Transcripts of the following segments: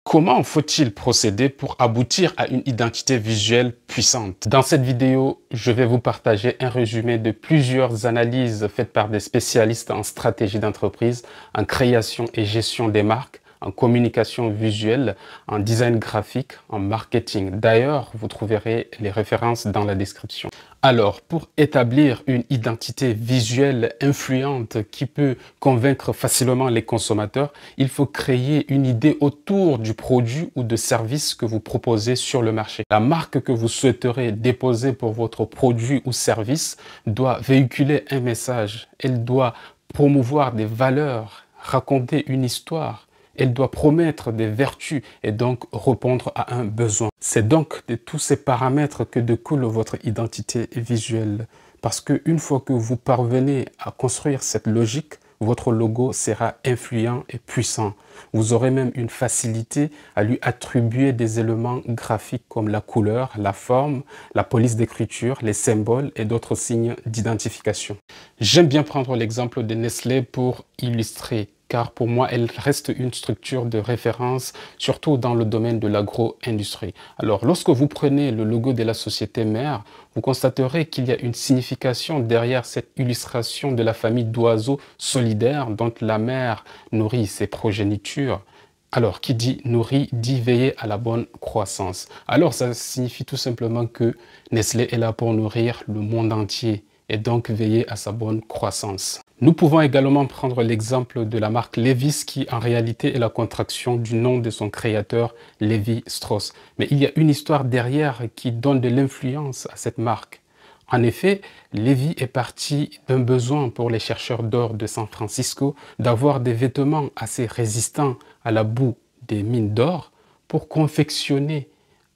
Comment faut-il procéder pour aboutir à une identité visuelle puissante? Dans cette vidéo, je vais vous partager un résumé de plusieurs analyses faites par des spécialistes en stratégie d'entreprise, en création et gestion des marques, en communication visuelle, en design graphique, en marketing. D'ailleurs, vous trouverez les références dans la description. Alors, pour établir une identité visuelle influente qui peut convaincre facilement les consommateurs, il faut créer une idée autour du produit ou de service que vous proposez sur le marché. La marque que vous souhaiterez déposer pour votre produit ou service doit véhiculer un message. Elle doit promouvoir des valeurs, raconter une histoire. Elle doit promettre des vertus et donc répondre à un besoin. C'est donc de tous ces paramètres que découle votre identité visuelle. Parce qu'une fois que vous parvenez à construire cette logique, votre logo sera influent et puissant. Vous aurez même une facilité à lui attribuer des éléments graphiques comme la couleur, la forme, la police d'écriture, les symboles et d'autres signes d'identification. J'aime bien prendre l'exemple de Nestlé pour illustrer, car pour moi, elle reste une structure de référence, surtout dans le domaine de l'agro-industrie. Alors, lorsque vous prenez le logo de la société mère, vous constaterez qu'il y a une signification derrière cette illustration de la famille d'oiseaux solidaires dont la mère nourrit ses progénitures. Alors, qui dit nourrir, dit veiller à la bonne croissance. Alors, ça signifie tout simplement que Nestlé est là pour nourrir le monde entier et donc veiller à sa bonne croissance. Nous pouvons également prendre l'exemple de la marque Levi's qui en réalité est la contraction du nom de son créateur Lévi-Strauss. Mais il y a une histoire derrière qui donne de l'influence à cette marque. En effet, Levi est parti d'un besoin pour les chercheurs d'or de San Francisco d'avoir des vêtements assez résistants à la boue des mines d'or pour confectionner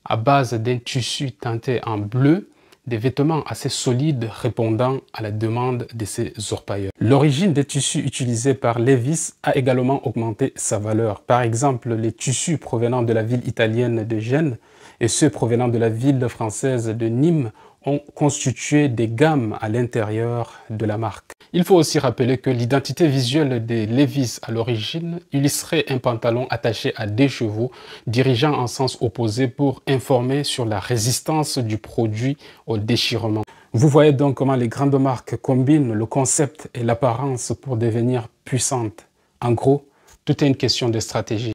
à base d'un tissu teinté en bleu des vêtements assez solides répondant à la demande de ces orpailleurs. L'origine des tissus utilisés par Levi's a également augmenté sa valeur. Par exemple, les tissus provenant de la ville italienne de Gênes et ceux provenant de la ville française de Nîmes ont constitué des gammes à l'intérieur de la marque. Il faut aussi rappeler que l'identité visuelle de Levi's à l'origine illustrait un pantalon attaché à des chevaux dirigeant en sens opposé pour informer sur la résistance du produit au déchirement. Vous voyez donc comment les grandes marques combinent le concept et l'apparence pour devenir puissantes. En gros, tout est une question de stratégie.